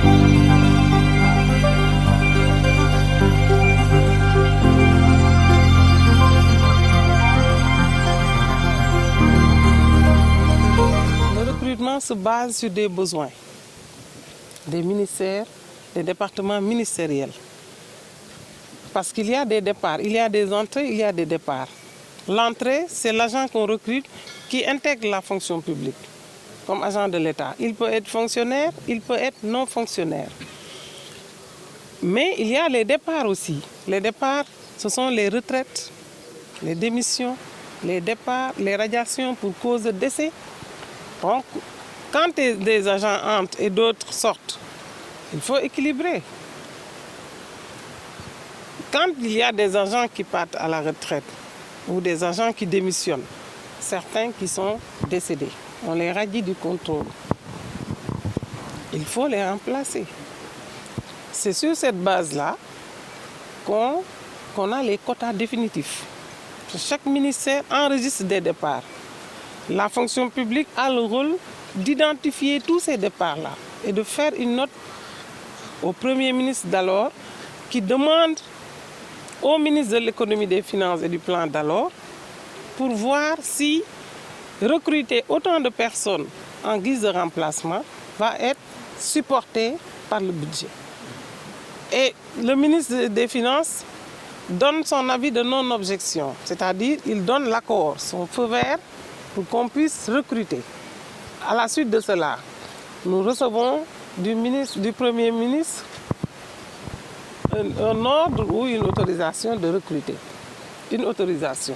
Le recrutement se base sur des besoins des ministères, des départements ministériels. Parce qu'il y a des départs, il y a des entrées, il y a des départs. L'entrée, c'est l'agent qu'on recrute qui intègre la fonction publique comme agent de l'État. Il peut être fonctionnaire, il peut être non fonctionnaire. Mais il y a les départs aussi. Les départs, ce sont les retraites, les démissions, les départs, les radiations pour cause de décès. Donc, quand des agents entrent et d'autres sortent, il faut équilibrer. Quand il y a des agents qui partent à la retraite ou des agents qui démissionnent, certains qui sont décédés, on les radie du contrôle. Il faut les remplacer. C'est sur cette base-là qu'on a les quotas définitifs. Chaque ministère enregistre des départs. La fonction publique a le rôle d'identifier tous ces départs-là et de faire une note au Premier ministre d'alors qui demande au ministre de l'économie, des finances et du plan d'alors pour voir si recruter autant de personnes en guise de remplacement va être supporté par le budget. Et le ministre des Finances donne son avis de non-objection, c'est-à-dire il donne l'accord, son feu vert pour qu'on puisse recruter. À la suite de cela, nous recevons du Premier ministre un ordre ou une autorisation de recruter. Une autorisation.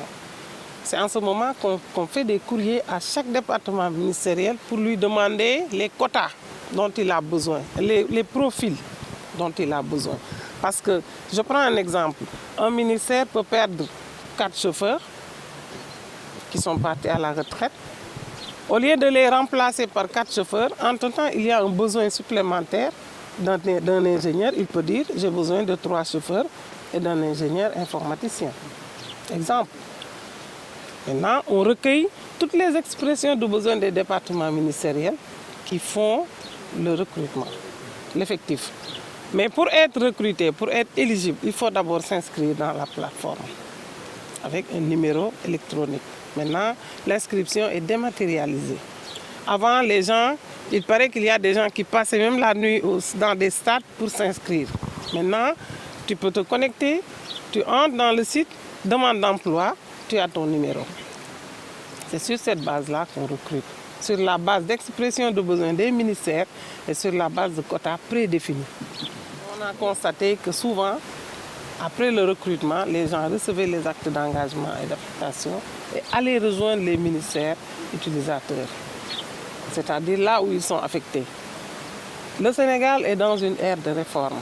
C'est en ce moment qu'on fait des courriers à chaque département ministériel pour lui demander les quotas dont il a besoin, les profils dont il a besoin. Parce que, je prends un exemple, un ministère peut perdre 4 chauffeurs qui sont partis à la retraite. Au lieu de les remplacer par 4 chauffeurs, entre-temps, il y a un besoin supplémentaire d'un ingénieur. Il peut dire, j'ai besoin de 3 chauffeurs et d'un ingénieur informaticien. Exemple. Maintenant, on recueille toutes les expressions de besoin des départements ministériels qui font le recrutement, l'effectif. Mais pour être recruté, pour être éligible, il faut d'abord s'inscrire dans la plateforme avec un numéro électronique. Maintenant, l'inscription est dématérialisée. Avant, les gens, il paraît qu'il y a des gens qui passaient même la nuit dans des stades pour s'inscrire. Maintenant, tu peux te connecter, tu entres dans le site, demande d'emploi, tu as ton numéro. C'est sur cette base-là qu'on recrute, sur la base d'expression de besoins des ministères et sur la base de quotas prédéfinis. On a constaté que souvent, après le recrutement, les gens recevaient les actes d'engagement et d'affectation et allaient rejoindre les ministères utilisateurs, c'est-à-dire là où ils sont affectés. Le Sénégal est dans une ère de réforme.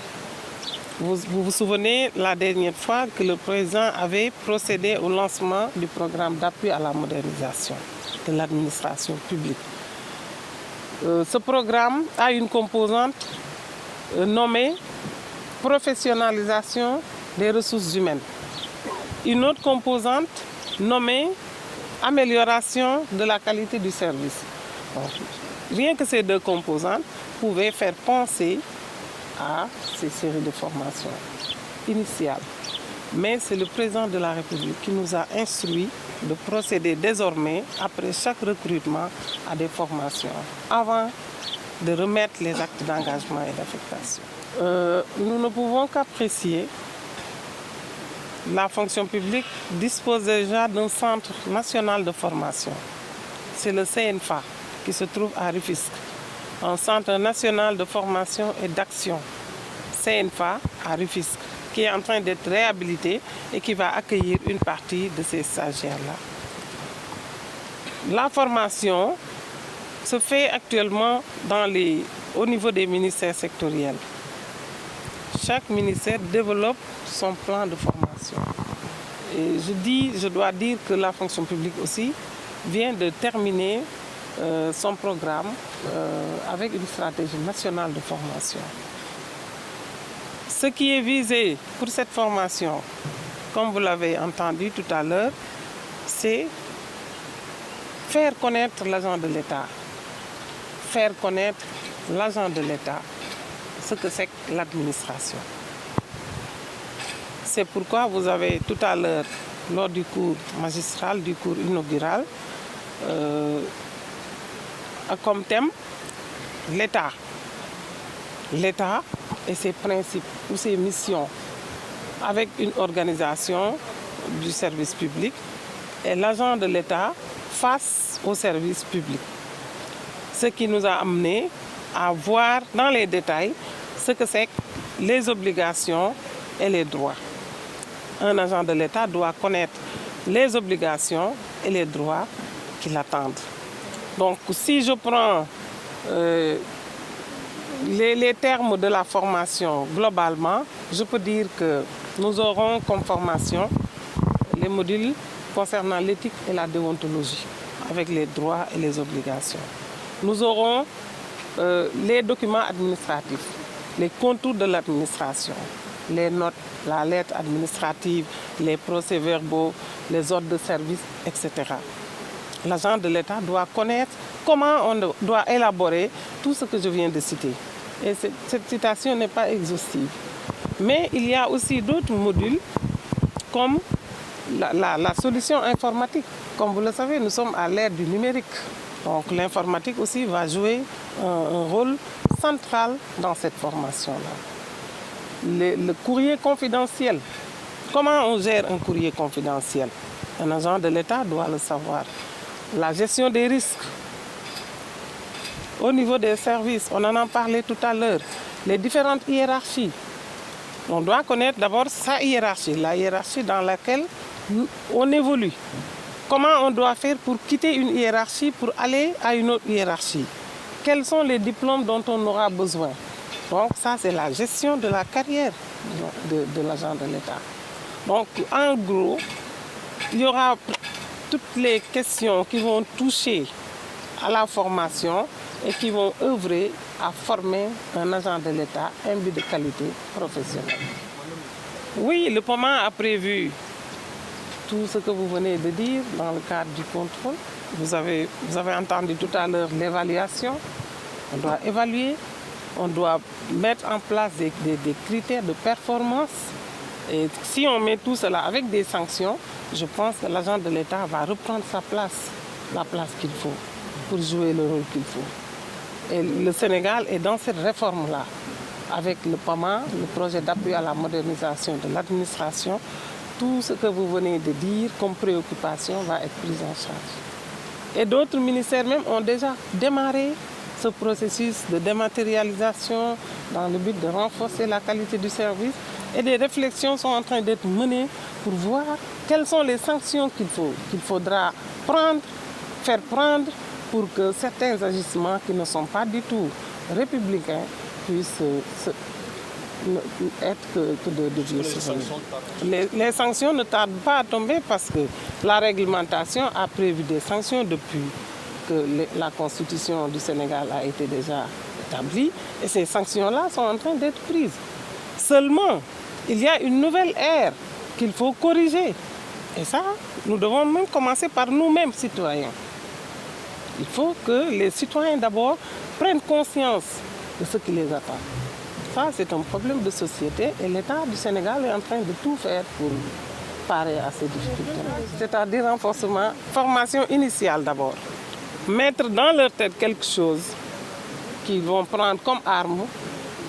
Vous vous souvenez la dernière fois que le président avait procédé au lancement du programme d'appui à la modernisation de l'administration publique. Ce programme a une composante nommée professionnalisation des ressources humaines. Une autre composante nommée amélioration de la qualité du service. Donc, rien que ces 2 composantes pouvaient faire penser à ces séries de formations initiales. Mais c'est le président de la République qui nous a instruit de procéder désormais, après chaque recrutement, à des formations, avant de remettre les actes d'engagement et d'affectation. Nous ne pouvons qu'apprécier. La fonction publique dispose déjà d'un centre national de formation. C'est le CNFA qui se trouve à Rufisque. Un centre national de formation et d'action, CNFA à Rufisque, qui est en train d'être réhabilité et qui va accueillir une partie de ces stagiaires-là. La formation se fait actuellement au niveau des ministères sectoriels. Chaque ministère développe son plan de formation. Et je dois dire que la fonction publique aussi vient de terminer son programme avec une stratégie nationale de formation. Ce qui est visé pour cette formation, comme vous l'avez entendu tout à l'heure, c'est faire connaître l'agent de l'État. Faire connaître l'agent de l'État ce que c'est que l'administration. C'est pourquoi vous avez tout à l'heure, lors du cours magistral, du cours inaugural, comme thème l'État. L'État et ses principes ou ses missions avec une organisation du service public et l'agent de l'État face au service public. Ce qui nous a amené à voir dans les détails ce que c'est que les obligations et les droits. Un agent de l'État doit connaître les obligations et les droits qui l'attendent. Donc si je prends les termes de la formation globalement, je peux dire que nous aurons comme formation les modules concernant l'éthique et la déontologie, avec les droits et les obligations. Nous aurons les documents administratifs, les contours de l'administration, les notes, la lettre administrative, les procès-verbaux, les ordres de service, etc. L'agent de l'État doit connaître comment on doit élaborer tout ce que je viens de citer. Et cette citation n'est pas exhaustive. Mais il y a aussi d'autres modules comme la solution informatique. Comme vous le savez, nous sommes à l'ère du numérique. Donc l'informatique aussi va jouer un rôle central dans cette formation-là. Le courrier confidentiel. Comment on gère un courrier confidentiel? Un agent de l'État doit le savoir. La gestion des risques. Au niveau des services, on en a parlé tout à l'heure. Les différentes hiérarchies. On doit connaître d'abord sa hiérarchie, la hiérarchie dans laquelle on évolue. Comment on doit faire pour quitter une hiérarchie pour aller à une autre hiérarchie? Quels sont les diplômes dont on aura besoin? Donc ça, c'est la gestion de la carrière de l'agent de l'État. Donc en gros, il y aura toutes les questions qui vont toucher à la formation et qui vont œuvrer à former un agent de l'État imbu de qualité professionnelle. Oui, le POMA a prévu tout ce que vous venez de dire dans le cadre du contrôle. Vous avez entendu tout à l'heure l'évaluation. On doit évaluer, on doit mettre en place des critères de performance. Et si on met tout cela avec des sanctions, je pense que l'agent de l'État va reprendre sa place, la place qu'il faut, pour jouer le rôle qu'il faut. Et le Sénégal est dans cette réforme-là, avec le PAMA, le projet d'appui à la modernisation de l'administration. Tout ce que vous venez de dire comme préoccupation va être pris en charge. Et d'autres ministères même ont déjà démarré ce processus de dématérialisation dans le but de renforcer la qualité du service. Et des réflexions sont en train d'être menées pour voir quelles sont les sanctions qu'il faudra faire prendre pour que certains agissements qui ne sont pas du tout républicains puissent être que de vieux souvenirs. Les sanctions ne tardent pas à tomber parce que la réglementation a prévu des sanctions depuis que la Constitution du Sénégal a été déjà établie et ces sanctions-là sont en train d'être prises. Seulement, il y a une nouvelle ère qu'il faut corriger. Et ça, nous devons même commencer par nous-mêmes, citoyens. Il faut que les citoyens d'abord prennent conscience de ce qui les attend. Ça, c'est un problème de société et l'État du Sénégal est en train de tout faire pour parer à ces difficultés. C'est-à-dire renforcement, formation initiale d'abord. Mettre dans leur tête quelque chose qu'ils vont prendre comme arme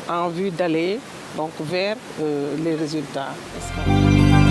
en vue d'aller donc vers les résultats escomptés.